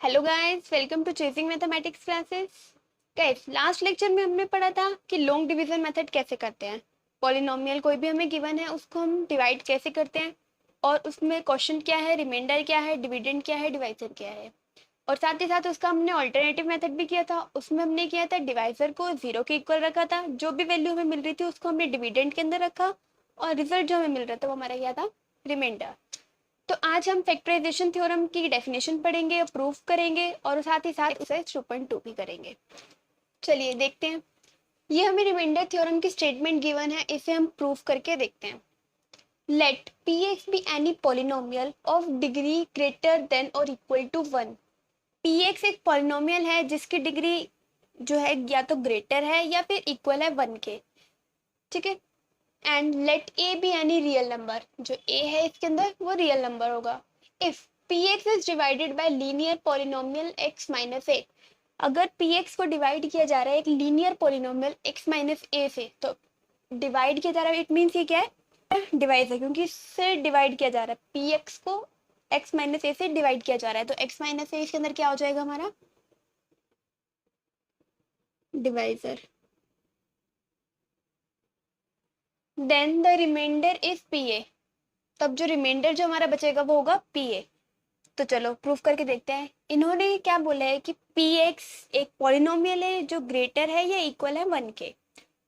Hello guys, welcome to chasing mathematics classes. Guys, last lecture में हमने पढ़ा था कि लॉन्ग डिवीजन मेथड कैसे करते हैं। पॉलिनोमियल कोई भी हमें गिवन है उसको हम डिवाइड कैसे करते हैं, और उसमें क्वेश्चन क्या है, रिमाइंडर क्या है, डिविडेंड क्या है, डिवाइजर क्या है। और साथ ही साथ उसका हमने ऑल्टरनेटिव मेथड भी किया था। उसमें हमने किया था डिवाइजर को जीरो के इक्वल रखा था, जो भी वैल्यू हमें मिल रही थी उसको हमने डिविडेंड के अंदर रखा, और रिजल्ट जो हमें मिल रहा था वो हमारा क्या था, रिमाइंडर। तो आज हम फैक्टराइजेशन थ्योरम की डेफिनेशन पढ़ेंगे, प्रूफ करेंगे, और साथ ही साथ उसे 2.2 भी करेंगे। चलिए देखते हैं। ये हमें रिमाइंडर थ्योरम की स्टेटमेंट गिवन है, इसे हम प्रूफ करके देखते हैं। Let P x be any polynomial of degree greater than और इक्वल टू 1। पी एक्स एक पॉलिनोमियल है जिसकी डिग्री जो है या तो ग्रेटर है या फिर इक्वल है 1 के। ठीक है। And let a be any real number, जो ए है इसके अंदर वो रियल नंबर होगा। If p x is divided by linear polynomial x minus a, अगर पी एक्स को डिवाइड किया जा रहा है एक linear polynomial x minus a से, तो डिवाइड किया जा रहा है इट मीन्स ये क्या है, डिवाइड है, क्योंकि इससे डिवाइड किया जा रहा है। पी एक्स को एक्स माइनस ए से डिवाइड किया जा रहा है, तो एक्स माइनस ए इसके अंदर क्या हो जाएगा हमारा, divisor. Then the remainder is P a, तब जो रिमाइंडर जो हमारा बचेगा वो होगा पी ए। तो चलो प्रूफ करके देखते हैं। इन्होंने क्या बोला है कि पी एक्स एक पॉलिनोमियल है जो ग्रेटर है या इक्वल है 1 के,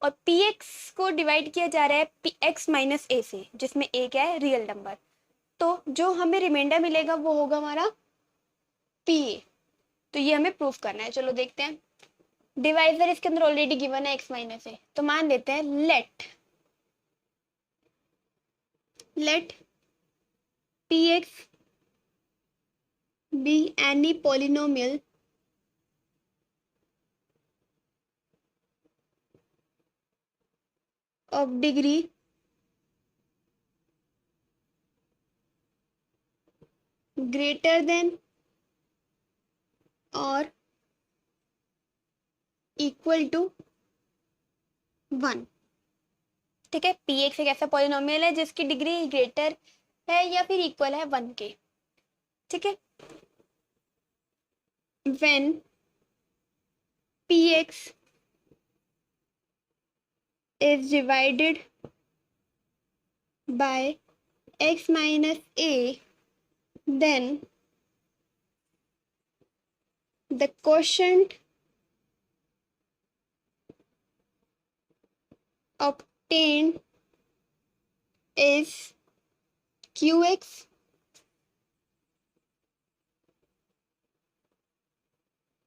और पी एक्स को डिवाइड किया जा रहा है पी एक्स माइनस ए से, जिसमें ए क्या है, रियल नंबर। तो जो हमें रिमाइंडर मिलेगा वो होगा हमारा पी ए। तो ये हमें प्रूफ करना है, चलो देखते हैं। डिवाइजर इसके अंदर ऑलरेडी गिवन है एक्स माइनस ए, तो मान लेते हैं let P x be any polynomial of degree greater than or equal to 1। ठीक है। पी एक्स एक ऐसा पॉलिनोमियल है जिसकी डिग्री ग्रेटर है या फिर इक्वल है 1 के। ठीक है। when px is divided by x minus a, then the quotient obtained is qx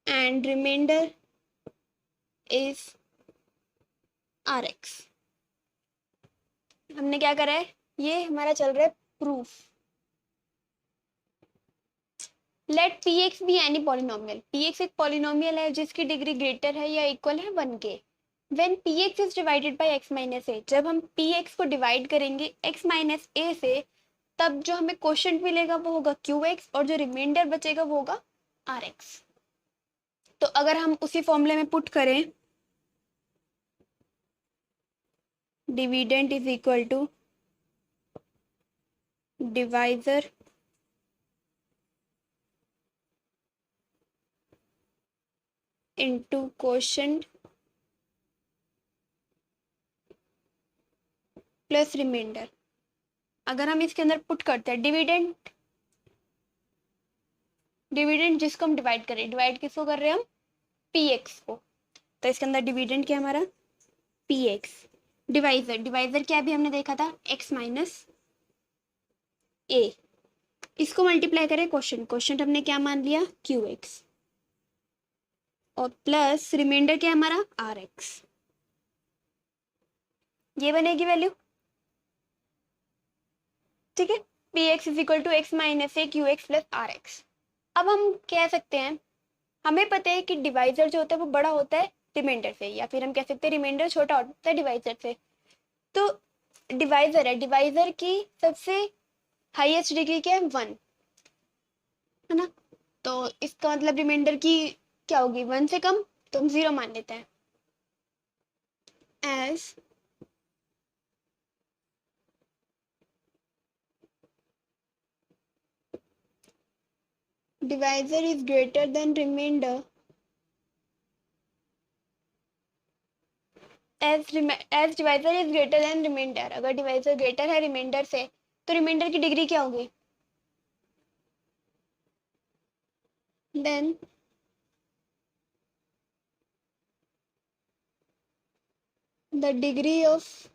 and remainder is rx। हमने क्या करा है, ये हमारा चल रहा है proof. Let P x be any polynomial, P x एक पॉलिनोमियल है जिसकी डिग्री ग्रेटर है या इक्वल है 1 के। When p x is divided by x minus a, जब हम पी एक्स को डिवाइड करेंगे एक्स माइनस ए से, तब जो हमें क्वोशंट मिलेगा वो होगा क्यू एक्स, और जो रिमाइंडर बचेगा वो होगा आर एक्स। तो अगर हम उसी फॉर्मूले में पुट करें, dividend is equal to divisor into quotient plus remainder. अगर हम इसके अंदर पुट करते हैं डिविडेंड, डिविडेंड जिसको हम डिवाइड करें, डिवाइड किसको कर रहे हैं हम, पी एक्स को, तो इसके अंदर डिविडेंड क्या हमारा, पी एक्स। डिवाइजर, डिवाइजर क्या भी हमने देखा था, एक्स माइनस ए। इसको मल्टीप्लाई करें क्वेश्चन, क्वेश्चन हमने क्या मान लिया, क्यू एक्स, और प्लस रिमाइंडर क्या है हमारा, आर एक्स। ये बनेगी वैल्यू। ठीक है। P x is equal to x minus a q x plus r x. अब हम कह सकते हैं, हमें पता है कि डिवाइजर जो होता है वो बड़ा होता है रिमाइंडर से, या फिर हम कह सकते हैं रिमाइंडर छोटा होता है डिवाइजर से। तो डिवाइजर है, डिवाइजर की सबसे हाईएस्ट डिग्री क्या है, 1 है ना। तो इसका मतलब रिमाइंडर की क्या होगी, 1 से कम, तो हम 0 मान लेते हैं। As divisor is greater than remainder as divisor is greater than remainder, अगर डिवाइजर ग्रेटर है रिमाइंडर से तो रिमाइंडर की डिग्री क्या होगी? Then the degree of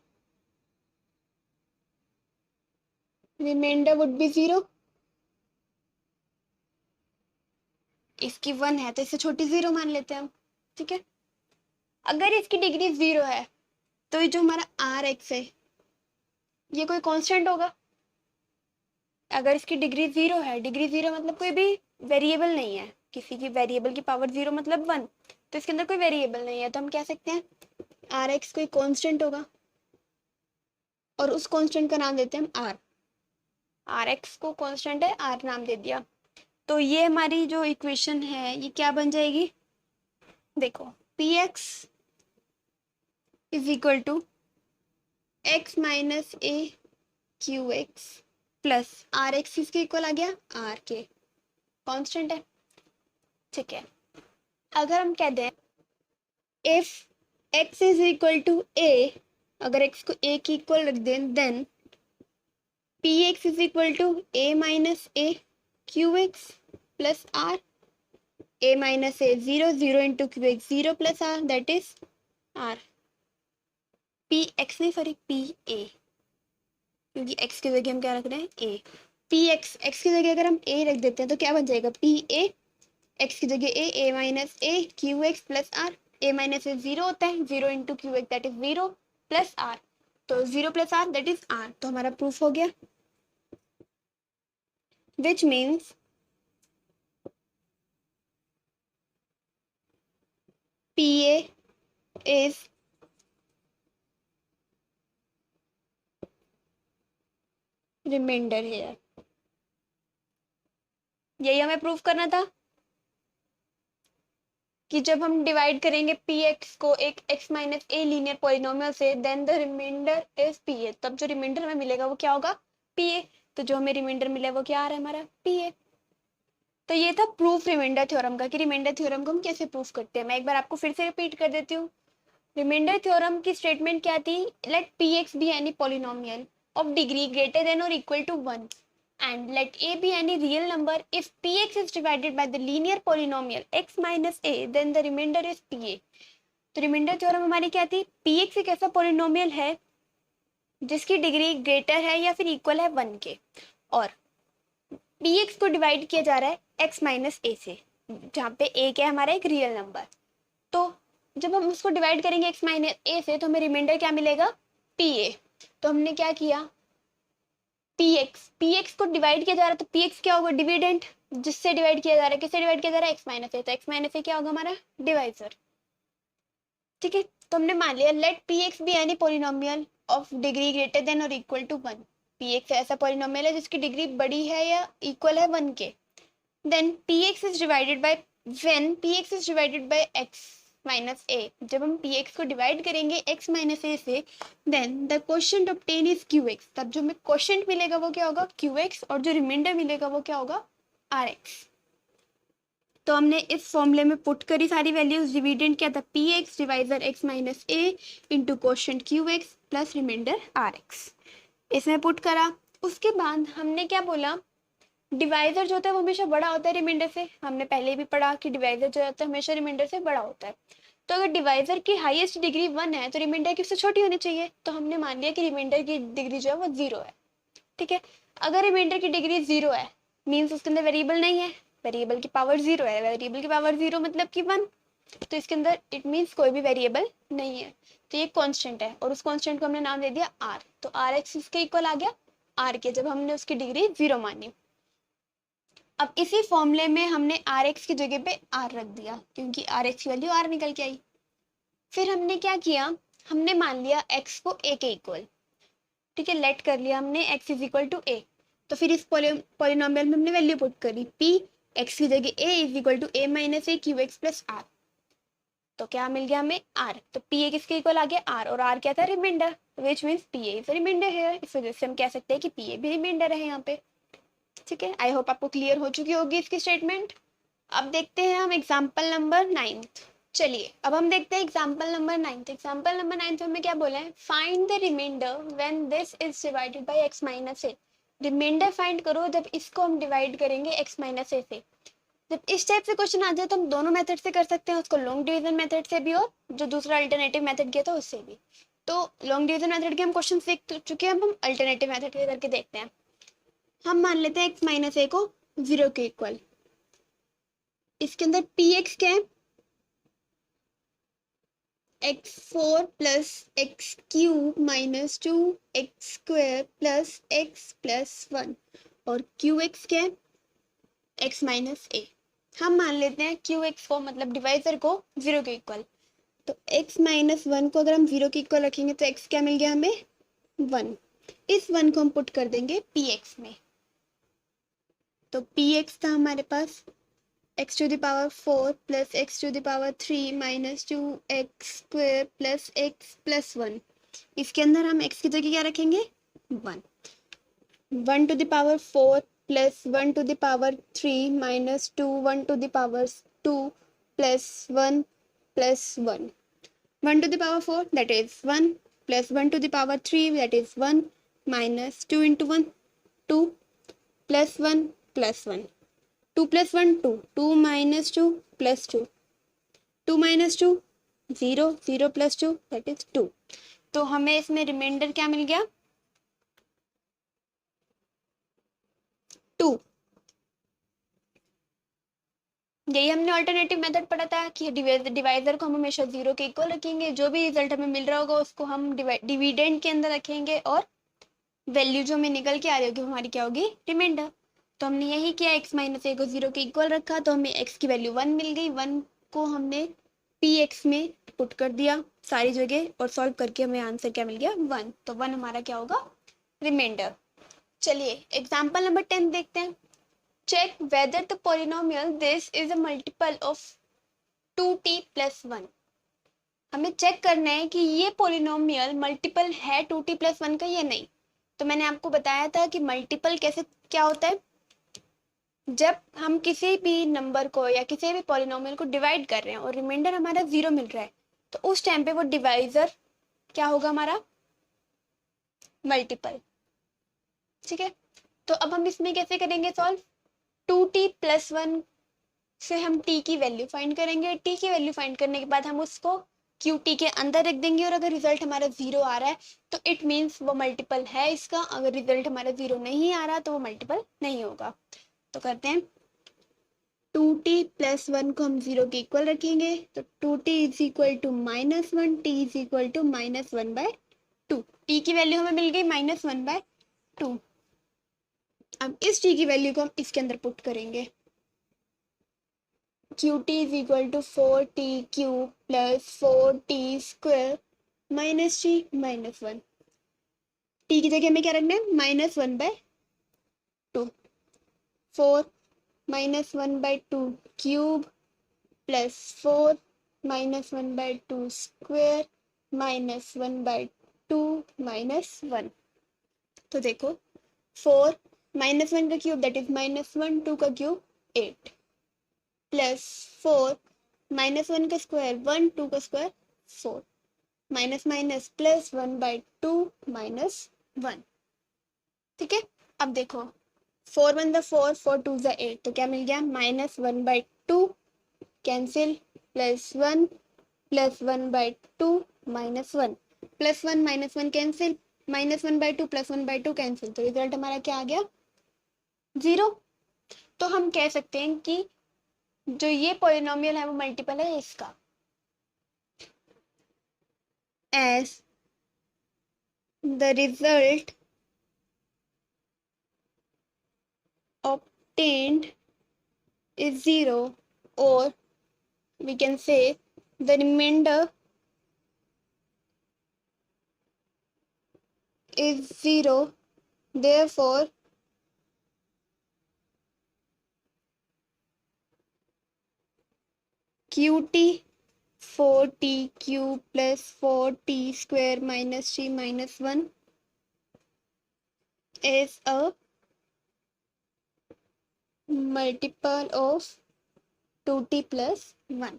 remainder would be 0। इसकी 1 है तो इससे छोटी 0 मान लेते हैं हम, ठीक है। अगर इसकी डिग्री 0 है तो ये जो हमारा आर एक्स है ये कोई कांस्टेंट होगा। अगर इसकी डिग्री 0 है, डिग्री 0 मतलब कोई भी वेरिएबल नहीं है, किसी की वेरिएबल की पावर 0 मतलब 1, तो इसके अंदर कोई वेरिएबल नहीं है, तो हम कह सकते हैं आर एक्स कोई कांस्टेंट होगा और उस कांस्टेंट का नाम देते हैं हम आर। आर एक्स को कांस्टेंट है, आर नाम दे दिया। तो ये हमारी जो इक्वेशन है ये क्या बन जाएगी? देखो, p x is equal to x minus a q x plus r x किसके इक्वल आ गया? आर के, कांस्टेंट है, ठीक है। अगर हम कह दें if x is equal to a, अगर x को a की इक्वल रख दें, then p x is equal to a minus a q x plus r, a minus a 0, 0 into q x 0 plus r, that is r. P x नहीं, sorry p a, क्योंकि x की जगह हम क्या रख रहे हैं? a। पी एक्स, एक्स की जगह अगर हम a रख देते हैं तो क्या बन जाएगा? पी ए, एक्स की जगह a minus a q x plus r, a minus a 0 होता है, 0 into q x that is 0 plus r, तो 0 plus r that is r. तो हमारा प्रूफ हो गया, which means p a is remainder here. यही हमें प्रूफ करना था कि जब हम डिवाइड करेंगे पी एक्स को एक x minus a linear polynomial से, then the remainder is P a, तब जो रिमाइंडर हमें मिलेगा वो क्या होगा? P a. तो जो हमें रिमाइंडर मिला वो क्या आ रहा है? हमारा पी ए। तो ये था प्रूफ रिमाइंडर थ्योरम का, कि रिमाइंडर थ्योरम को हम कैसे प्रूफ करते हैं। मैं एक बार आपको फिर से रिपीट कर देती हूँ। रिमाइंडर थ्योरम की स्टेटमेंट क्या थी? Let P x be any polynomial of degree greater than और equal to 1 and let a be any real number if px is divided by the linear polynomial x minus a, then the remainder is pa। तो remainder theorem हमारी क्या थी? px एक ऐसा polynomial है जिसकी degree greater है या फिर इक्वल है 1 के, और px को डिवाइड किया जा रहा है x माइनस ए से, जहाँ पे a क्या है? हमारा एक रियल नंबर। तो जब हम उसको डिवाइड करेंगे x माइनस ए से तो हमें रिमाइंडर क्या मिलेगा? pa। तो हमने क्या किया? px को डिवाइड किया जा रहा है तो px क्या होगा? डिविडेंड, जिससे डिवाइड किया जा रहा है, किससे डिवाइड किया जा रहा है? x माइनस ए, तो x माइनस ए क्या होगा? हमारा डिवाइजर, ठीक है। तो हमने मान लिया let px be any polynomial of degree greater than और इक्वल टू 1। px ऐसा पॉलिनोमियल है जिसकी डिग्री बड़ी है या इक्वल है 1 के, then px is divided by, when px is divided by x minus a, जब हम px को डिवाइड करेंगे x माइनस ए से, then the quotient obtain is qx, तब जो हमें क्वोशिएंट मिलेगा वो क्या होगा? qx, और जो रिमाइंडर मिलेगा वो क्या होगा? rx। तो हमने इस फॉर्मूले में पुट करी सारी वैल्यूज। डिविडेंड क्या था? px divisor x minus a into quotient qx plus remainder rx, इसमें पुट करा। उसके बाद हमने क्या बोला? डिवाइजर जो होता है वो हमेशा बड़ा होता है रिमाइंडर से। हमने पहले भी पढ़ा कि डिवाइजर जो होता है हमेशा रिमाइंडर से बड़ा होता है। तो अगर डिवाइजर की हाईएस्ट डिग्री 1 है तो रिमाइंडर की उससे छोटी होनी चाहिए, तो हमने मान लिया कि रिमाइंडर की डिग्री जो है वो 0 है, ठीक है। अगर रिमाइंडर की डिग्री 0 है मीन्स उसके अंदर वेरिएबल नहीं है, वेरिएबल की पावर 0 है, वेरिएबल की पावर 0 मतलब कि 1, तो इसके अंदर इट मीन्स कोई भी वेरिएबल नहीं है, तो ये कांस्टेंट है, और उस कांस्टेंट को हमने नाम दे दिया r। तो आर एक्स इसके इक्वल आ गया r के, जब हमने उसकी डिग्री 0 मानी। अब इसी फॉर्मूले में हमने आर एक्स की जगह पे r रख दिया, क्योंकि आर एक्स की वैल्यू r निकल के आई। फिर हमने क्या किया? हमने मान लिया x को a के इक्वल, ठीक है, लेट कर लिया हमने x is equal to a। तो फिर इस पॉलिनोमियल में हमने वैल्यू पुट करी, p x की जगह a is equal to a minus a q x plus r. तो क्या मिल गया हमें? r। तो pa किसके इक्वल आ गया? r, और r क्या था? Remainder, which means pa is remainder है। इस वजह से हम कह सकते हैं कि pa भी रिमाइंडर है यहाँ पे, ठीक है, आई होप आपको क्लियर हो चुकी होगी इसकी स्टेटमेंट। अब देखते हैं हम एग्जाम्पल नंबर 9। चलिए अब हम देखते हैं एग्जाम्पल नंबर 9। एग्जाम्पल नंबर 9 हमें क्या बोला है, find the remainder when this is divided by x minus a. Remainder find करो जब इसको हम डिवाइड करेंगे x माइनस ए से। जब इस टाइप से क्वेश्चन आ जाए तो हम दोनों मेथड से कर सकते हैं, उसको लॉन्ग डिवीजन मेथड से भी और जो दूसरा अल्टरनेटिव मेथड किया था उससे भी। तो लॉन्ग डिवीजन मेथड के हम क्वेश्चन सीख चुके हैं, अब हम अल्टरनेटिव मेथड के करके देखते हैं। हम मान लेते हैं x माइनस ए को 0 के इक्वल। इसके अंदर px क्या है, x4 plus x cube minus 2x² plus x plus 1, और qx क्या है, x माइनस ए। हम मान लेते हैं qx को मतलब डिवाइजर को 0 के इक्वल। तो x माइनस 1 को अगर हम 0 के इक्वल रखेंगे तो x क्या मिल गया हमें, 1। इस 1 को हम पुट कर देंगे px में। तो px था हमारे पास x to the power 4 plus x to the power 3 minus 2x² plus x plus 1। इसके अंदर हम x की जगह क्या रखेंगे, 1। 1 to the power 4 plus 1 to the power 3 minus 2 1 to the power 2 plus 1 plus 1। 1 to the power 4 that is 1 plus 1 to the power 3 that is 1 minus 2 into 1 2 plus 1 plus 1। 2 plus 1 2, 2 minus 2 plus 2, 2 minus 2 0, 0 plus 2 that is 2। तो हमें इसमें reminder क्या मिल गया, 2। यही हमने alternative method पढ़ा था कि डिवाइजर को हम हमेशा 0 के इक्वल रखेंगे, जो भी रिजल्ट हमें मिल रहा होगा उसको हम डिविडेंड के अंदर रखेंगे और वैल्यू जो हमें निकल के आ रही होगी हमारी क्या होगी, रिमाइंडर। तो हमने यही किया, x माइनस ए को 0 के इक्वल रखा तो हमें x की वैल्यू 1 मिल गई। 1 को हमने px में पुट कर दिया सारी जगह और सॉल्व करके हमें आंसर क्या मिल गया, 1। तो 1 हमारा क्या होगा, रिमाइंडर। चलिए एग्जाम्पल नंबर 10 देखते हैं। Check whether the polynomial this is a multiple of 2t plus 1। हमें चेक करना है कि ये पॉलिनोमियल मल्टीपल है 2t प्लस 1 का या नहीं। तो मैंने आपको बताया था कि मल्टीपल कैसे क्या होता है, जब हम किसी भी नंबर को या किसी भी पॉलिनोमियल को डिवाइड कर रहे हैं और रिमाइंडर हमारा 0 मिल रहा है तो उस टाइम पे वो डिवाइजर क्या होगा, हमारा मल्टीपल। ठीक है, तो अब हम इसमें कैसे करेंगे सॉल्व, 2t प्लस 1 से हम t की वैल्यू फाइंड करेंगे। t की वैल्यू फाइंड करने के बाद हम उसको qt के अंदर रख देंगे और अगर रिजल्ट हमारा 0 आ रहा है तो इट मीन्स वो मल्टीपल है इसका। अगर रिजल्ट हमारा 0 नहीं आ रहा तो वो मल्टीपल नहीं होगा। तो करते हैं, 2t प्लस 1 को हम 0 के इक्वल रखेंगे तो 2t is equal to minus 1, t is equal to minus 1 by 2। t की वैल्यू हमें मिल गई माइनस 1 बाय 2। अब इस t की वैल्यू को हम इसके अंदर पुट करेंगे, qt is equal to 4t cube plus 4t² minus t minus 1। t की जगह हमें क्या रखना है, minus 1 by 2। 4 minus 1 by 2 cube plus 4 minus 1 by 2 square minus 1 by 2 minus 1। तो देखो 4 माइनस 1 का क्यूब दैट इज माइनस 1, 2 का क्यूब 8 प्लस 4 माइनस 1 का स्क्वायर 1, 2 का square 4 minus minus plus 1 by 2 minus 1। ठीक है, अब देखो 4 1 द 4, 4 2 द 8 तो क्या मिल गया, minus 1 by 2 cancel plus 1 plus 1 by 2 minus 1 plus 1 minus 1 cancel, minus 1 by 2 plus 1 by 2 cancel. तो रिजल्ट हमारा क्या आ गया, 0। तो हम कह सकते हैं कि जो ये पॉलिनोमियल है वो मल्टीपल है इसका। As the result obtained is 0, or we can say the remainder is 0, therefore qt 4t cube plus 4t square minus t minus 1 is a multiple of 2t+1।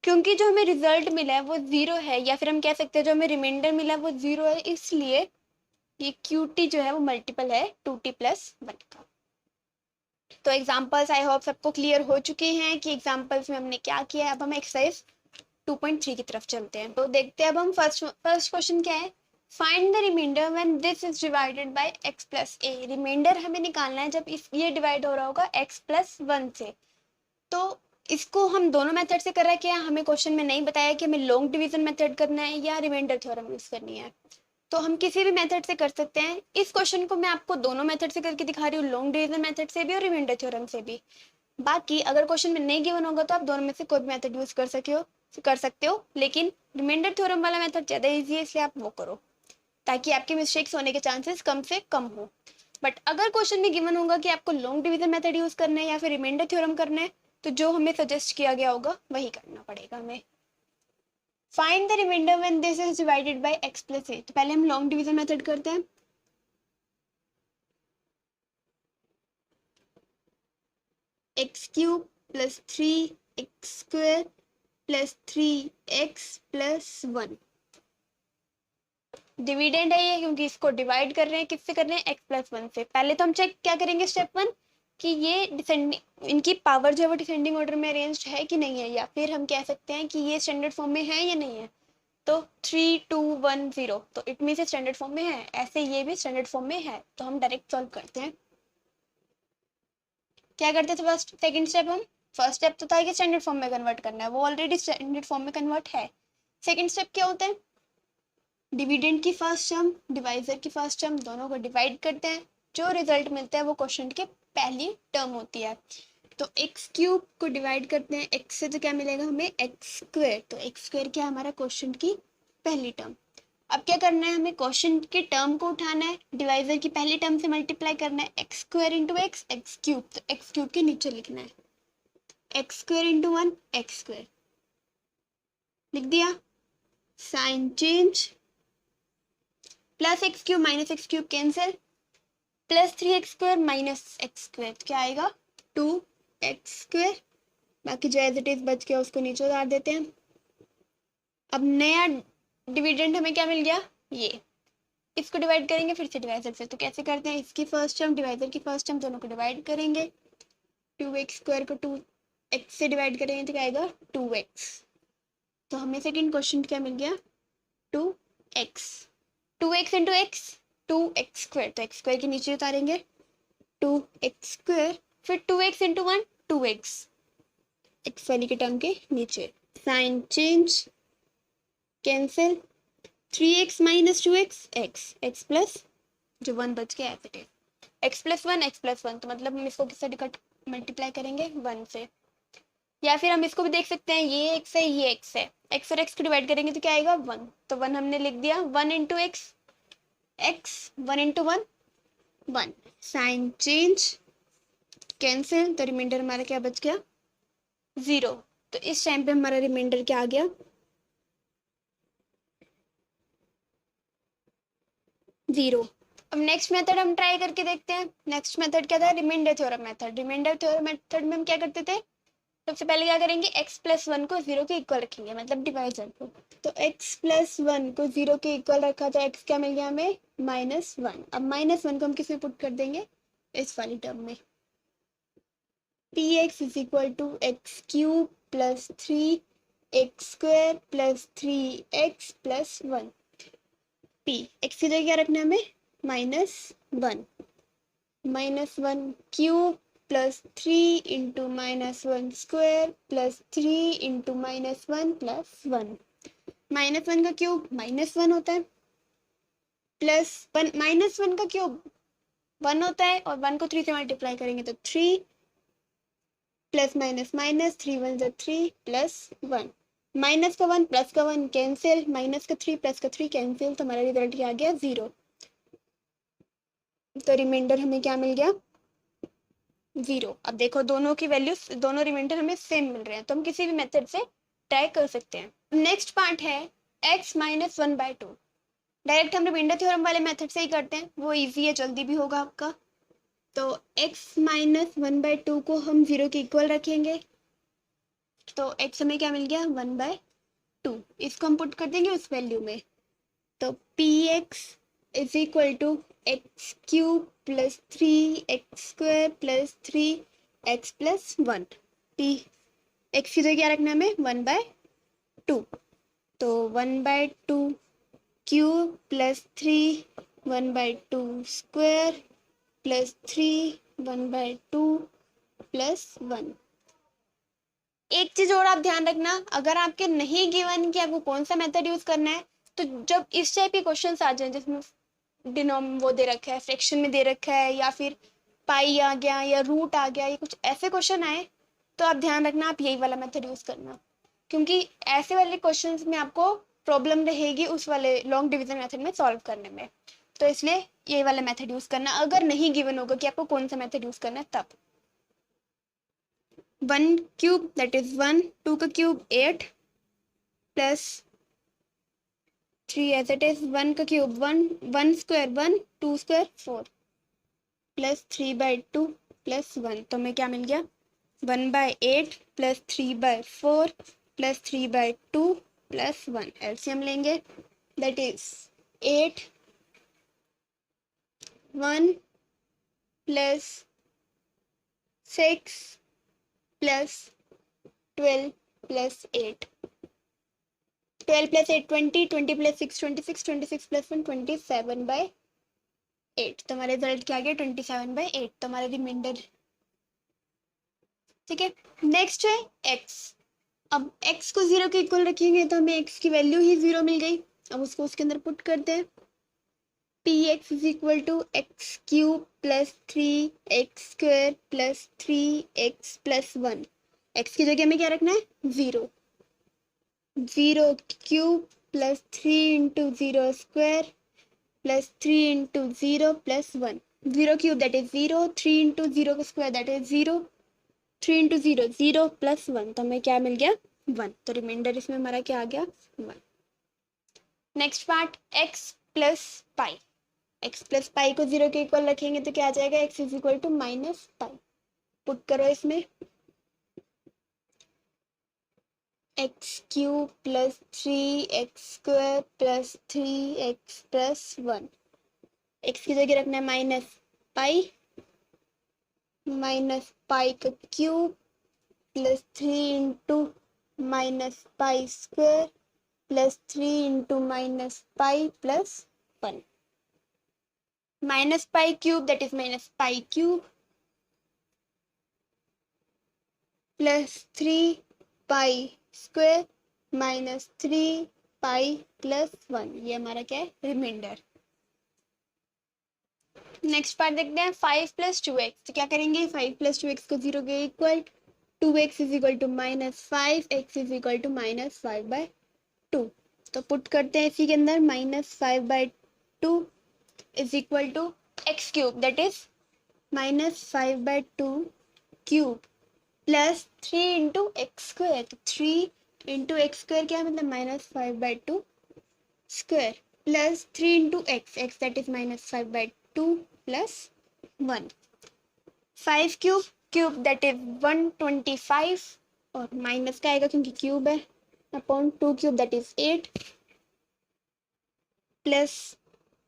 क्योंकि जो हमें रिजल्ट मिला है वो 0 है, या फिर हम कह सकते हैं जो हमें रिमाइंडर मिला है वो 0 है, इसलिए ये QT जो है वो मल्टीपल है 2t+1 का। तो एग्जाम्पल्स आई होप सबको क्लियर हो चुके हैं कि एग्जाम्पल्स में हमने क्या किया है। अब हम एक्सरसाइज 2.3 की तरफ चलते हैं। तो देखते हैं अब हम फर्स्ट क्वेश्चन क्या है, find the remainder when this is divided by x+a। Remainder हमें निकालना है जब ये डिवाइड हो रहा होगा x+1 से। तो इसको हम दोनों मेथड से कर रहे हैं क्या, हमें क्वेश्चन में नहीं बताया कि हमें लॉन्ग डिवीजन मेथड करना है या रिमाइंडर थ्योरम यूज करनी है। तो हम किसी भी मेथड से कर सकते हैं। इस क्वेश्चन को मैं आपको दोनों मेथड से करके दिखा रही हूँ, लॉन्ग डिवीजन मेथड से भी और रिमाइंडर थ्योरम से भी। बाकी अगर क्वेश्चन में नहीं गिवन होगा तो आप दोनों में से कोई भी मेथड यूज कर सकते हो, लेकिन रिमाइंडर थ्योरम वाला मेथड ज़्यादा ईजी है, इसलिए आप वो करो ताकि आपके मिस्टेक्स होने के चांसेस कम से कम हो। बट अगर क्वेश्चन में गिवन होगा कि आपको लॉन्ग डिवीजन मेथड यूज करना है या फिर रिमाइंडर थ्योरम करना है, तो जो हमें सजेस्ट किया गया होगा वही करना पड़ेगा हमें। Find the remainder when this is divided by x+a। तो पहले हम लॉन्ग डिवीजन मेथड करते हैं। x³ + 3x² + 3x+1। डिविडेंड है ये, क्योंकि इसको डिवाइड कर रहे हैं, किससे कर रहे हैं, x+1 से। पहले तो हम चेक क्या करेंगे, स्टेप 1 कि ये डिसेंडिंग, इनकी पावर जो है वो डिसेंडिंग ऑर्डर में अरेंज्ड है कि नहीं है, या फिर हम कह सकते हैं कि ये स्टैंडर्ड फॉर्म में है या नहीं है। तो 3 2 1 0, तो इट मीन स्टैंडर्ड फॉर्म में है, ऐसे ये भी स्टैंडर्ड फॉर्म में है। तो हम डायरेक्ट सॉल्व करते हैं। क्या करते थे फर्स्ट सेकंड स्टेप, हम फर्स्ट स्टेप तो था कि स्टैंडर्ड फॉर्म में कन्वर्ट करना है, वो ऑलरेडी स्टैंडर्ड फॉर्म में कन्वर्ट है। सेकंड स्टेप क्या होता है, डिविडेंड की फर्स्ट टर्म डिवाइजर की फर्स्ट टर्म दोनों को डिवाइड करते हैं, जो रिजल्ट मिलता है वो क्वेश्चन की पहली टर्म होती है। तो x³ को डिवाइड करते हैं x से, तो क्या मिलेगा हमें x²। तो x² क्या है हमारा क्वेश्चन की पहली टर्म। अब क्या करना है, हमें क्वेश्चन के टर्म को उठाना है, डिवाइजर की पहली टर्म से मल्टीप्लाई करना है, x² × x x³। तो x³ के नीचे लिखना है x² × 1 x², लिख दिया। Sign change, +x³ - x³ cancel, +3x² - x², क्या आएगा 2x²। बाकी जो एज इट इज बच गया उसको नीचे उतार देते हैं। अब नया डिविडेंड हमें क्या मिल गया, ये इसको डिवाइड करेंगे फिर से डिवाइजर से। तो कैसे करते हैं, इसकी फर्स्ट टर्म डिवाइजर की फर्स्ट टर्म दोनों को डिवाइड करेंगे, 2x² को 2x से डिवाइड करेंगे तो क्या आएगा 2x। तो हमें सेकंड क्वेश्चन क्या मिल गया 2x। 2x × x 2x², तो x² के नीचे उतारेंगे 2x², फिर 2x × 1 2x, x वाली के टर्म के नीचे। Sign change, cancel, 3x - 2x x, x plus जो 1 बच गया as it is, x+1 x+1। तो मतलब हम इसको किससे मल्टीप्लाई करेंगे 1 से, या फिर हम इसको भी देख सकते हैं, ये x है ये x है, x और x को डिवाइड करेंगे तो क्या आएगा 1। तो 1 हमने लिख दिया, 1 × x x, 1 × 1 1। Sign change, cancel, तो रिमाइंडर हमारा क्या बच गया 0। तो इस टाइम पे हमारा रिमाइंडर क्या आ गया 0। अब नेक्स्ट मेथड हम ट्राई करके देखते हैं। नेक्स्ट मेथड क्या था, remainder theorem method. Remainder theorem method में हम क्या करते थे, सबसे पहले क्या करेंगे x+1 को 0 के इक्वल रखेंगे, मतलब डिवाइजर को। तो x+1 को 0 के इक्वल रखा, तो x क्या मिल गया हमें -1। अब -1 को हम किस में पुट कर देंगे, इस वाली टर्म में। px = x³ + 3x² + 3x+1। p x की जगह क्या रखना है हमें -1, -1³ + 3 × -1² + 3 × -1 + 1। -1 का क्यूब -1 होता है, +1 -1 का क्यूब 1 होता है, और 1 को 3 से मल्टीप्लाई करेंगे तो 3 +- 3 1 3 +1। माइनस का 1 प्लस का 1 कैंसिल, -3 +3 कैंसिल, तो हमारा रिजल्ट क्या आ गया 0। तो रिमाइंडर हमें क्या मिल गया 0। अब देखो दोनों की वैल्यूज, दोनों रिमाइंडर हमें सेम मिल रहे हैं, तो हम किसी भी मेथड से ट्राई कर सकते हैं। नेक्स्ट पार्ट है x - 1/2। डायरेक्ट हम रिमाइंडर थ्योरम वाले मेथड से ही करते हैं, वो इजी है, जल्दी भी होगा आपका। तो x माइनस 1/2 को हम 0 के इक्वल रखेंगे, तो x हमें क्या मिल गया 1/2। इसको हम पुट कर देंगे उस वैल्यू में, तो px is equal to x cube plus 3x² plus 3x plus 1। p x की जगह क्या रखना है हमें 1/2, तो 1/2 cube plus 3 1/2 square plus 3 1/2 plus 1। एक चीज और आप ध्यान रखना, अगर आपके नहीं गिवन कि आपको कौन सा मेथड यूज करना है, तो जब इस टाइप के क्वेश्चंस आ जाए जिसमें डिनोम वो दे रखा है, फ्रैक्शन में दे रखा है, या फिर पाई आ गया या रूट आ गया, ये कुछ ऐसे क्वेश्चन आए, तो आप ध्यान रखना आप यही वाला मेथड यूज करना, क्योंकि ऐसे वाले क्वेश्चंस में आपको प्रॉब्लम रहेगी उस वाले लॉन्ग डिवीजन मेथड में सॉल्व करने में। तो इसलिए ये वाला मेथड यूज करना, अगर नहीं गिवन होगा कि आपको कौन सा मेथड यूज करना है तब। 1 क्यूब दैट इज 1, 2 का cube 8 plus 3 as it is, 1 का cube 1, 1 square 1, 2 square 4 plus 3/2 plus 1, तो हमें क्या मिल गया 1/8 प्लस 3/4 प्लस 3/2 प्लस 1। एलसीएम लेंगे that is 8 1 plus 6 plus 12 plus 8, 12 plus 8 20, 20 plus 6 26, 26 plus 1 27/8, तो हमारा रिजल्ट क्या आ गया 27/8, तो हमारा रिमाइंडर। ठीक है, नेक्स्ट है x। अब x को 0 के इक्वल रखेंगे तो हमें x की वैल्यू ही 0 मिल गई। अब उसको उसके अंदर पुट करते हैं, px is equal to x cube plus 3x² plus 3x plus 1। x की जगह हमें क्या रखना है 0, 0 cube plus 3 into 0 square plus 3 into 0 plus 1। 0 cube that is 0, 3 into 0 का square that is 0, 3 into 0 0 plus 1, तो हमें क्या मिल गया 1, तो रिमाइंडर इसमें हमारा क्या आ गया 1। Next part x plus pi. x plus pi को 0 के इक्वल रखेंगे तो क्या आ जाएगा x is equal to minus pi. Put करो इसमें, x cube plus 3x² plus 3x plus 1। x की जगह रखना है माइनस पाई, माइनस पाई का cube plus 3 into minus pi square plus 3 into minus pi plus 1। Minus pi cube that is minus pi cube plus 3 pi square minus 3 pi plus 1, ये हमारा क्या है reminder. Next part देखते हैं 5 plus 2x। तो क्या करेंगे 5 प्लस 2x को 0 के equal, 2x is equal to minus 5, x is equal to minus 5/2। तो पुट करते हैं इसी के अंदर, minus 5/2 is equal to x cube that is minus 5/2 cube plus 3 into x square, तो 3 इंटू एक्स स्क्वायर क्या मतलब minus 5/2 square plus 3 into x that is minus 5/2 plus 1। 5 cube cube that is 125, और minus का आएगा क्योंकि cube है, upon 2 cube that is 8 plus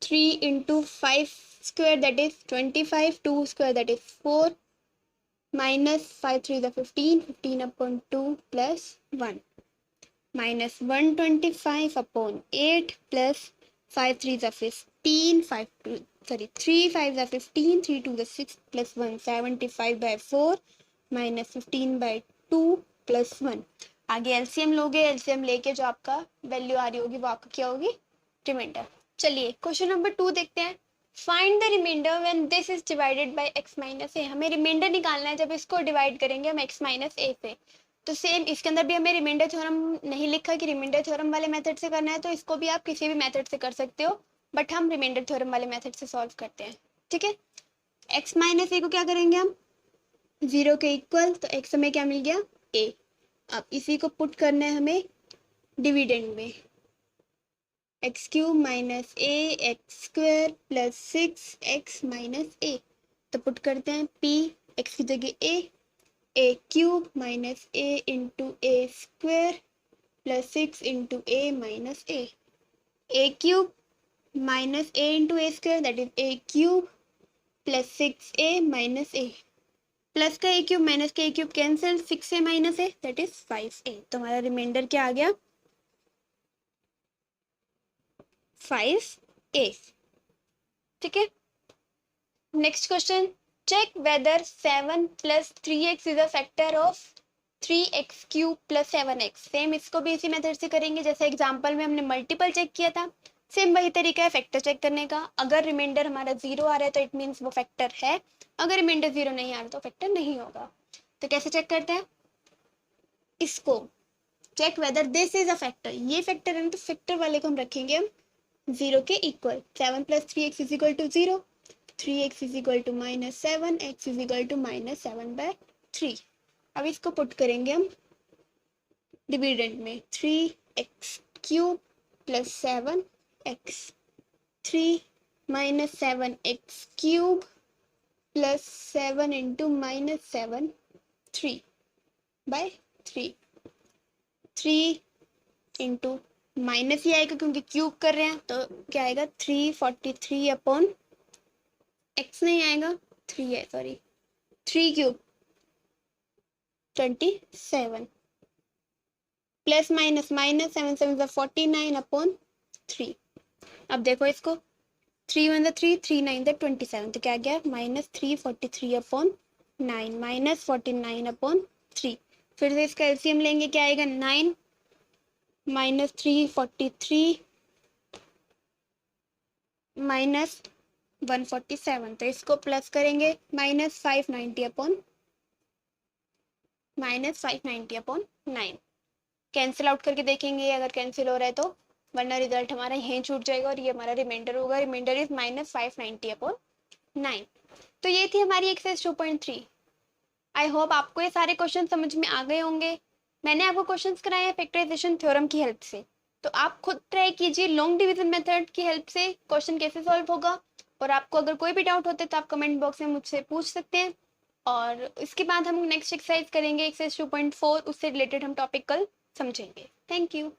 3 into 5 square that is 25, 2 square that is 4 minus 5 3 15, 15 upon 2 plus 1 minus 125 upon 8 plus 5 3 15, 3 5 15, 3 2 6 plus 1 75/4 minus 15/2 plus 1। आगे LCM लोगे, LCM लेके जो आपका वैल्यू आ रही होगी वो आपका क्या होगी रिमाइंडर। चलिए क्वेश्चन नंबर 2 देखते हैं। Find the remainder when this is divided by x minus a. हमें रिमाइंडर निकालना है जब इसको डिवाइड करेंगे हम x माइनस ए से। तो सेम इसके अंदर भी हमें रिमाइंडर थ्योरम नहीं लिखा कि रिमाइंडर थ्योरम वाले मेथड से करना है, तो इसको भी आप किसी भी मेथड से कर सकते हो, बट हम रिमाइंडर थ्योरम वाले मेथड से सॉल्व करते हैं। ठीक है, x माइनस ए को क्या करेंगे हम 0 के इक्वल, तो x हमें क्या मिल गया a। अब इसी को पुट करना है हमें डिविडेंड में, x cube minus a x square plus 6x minus a. तो पुट करते हैं p, x की जगह a cube minus a into a square plus 6 into a minus a cube minus a into a square that is a cube plus 6a minus a, plus का a cube minus का a cube cancel, 6a minus a that is 5a। तो हमारा reminder क्या आ गया, 5a। ठीक है, next question, check whether 7 plus 3x is a factor of 3x cube plus 7x। Same इसको भी इसी मेथड से करेंगे जैसे एग्जांपल में हमने मल्टीपल चेक किया था, सेम वही तरीका है फैक्टर चेक करने का। अगर रिमाइंडर हमारा 0 आ रहा है तो इट मीन्स वो फैक्टर है, अगर रिमाइंडर 0 नहीं आ रहा तो फैक्टर नहीं होगा। तो कैसे चेक करते हैं इसको, check whether this is a factor, ये फैक्टर है ना, तो फैक्टर वाले को हम रखेंगे हम 0 के equal. 7 plus 3x is equal to 0, 3x is equal to minus 7, x is equal to minus 7/3। अब इसको पुट करेंगे हम डिविडेंड में, 3x cube plus 7x, 3 minus 7x cube plus 7 into minus 7 3/3, 3 into minus ही आएगा क्योंकि क्यूब कर रहे हैं, तो क्या आएगा 343 अपॉन x नहीं आएगा 3 है, sorry 3 cube 27 plus minus minus 7 7 49 upon 3। अब देखो इसको, 3 1 3, 3 9 27, तो क्या गया माइनस 343 अपॉन 9, माइनस 49 अपॉन 3। फिर से इसका एलसीएम लेंगे, क्या आएगा 9 माइनस 343 माइनस 147, तो इसको प्लस करेंगे माइनस 590 अपॉन 9, कैंसिल आउट करके देखेंगे अगर कैंसिल हो रहा है तो, वरना रिजल्ट हमारा यहीं छूट जाएगा और ये हमारा रिमाइंडर होगा, रिमाइंडर इज माइनस 590 अपॉन 9। तो ये थी हमारी एक्सरसाइज 2.3। आई होप आपको ये सारे क्वेश्चन समझ में आ गए होंगे। मैंने आपको क्वेश्चंस कराए हैं फैक्टराइजेशन थ्योरम की हेल्प से, तो आप खुद ट्राई कीजिए लॉन्ग डिवीजन मेथड की हेल्प से क्वेश्चन कैसे सॉल्व होगा। और आपको अगर कोई भी डाउट होता है तो आप कमेंट बॉक्स में मुझसे पूछ सकते हैं। और इसके बाद हम नेक्स्ट एक्सरसाइज करेंगे एक्सरसाइज 2.4, उससे रिलेटेड हम टॉपिक कल समझेंगे। Thank you.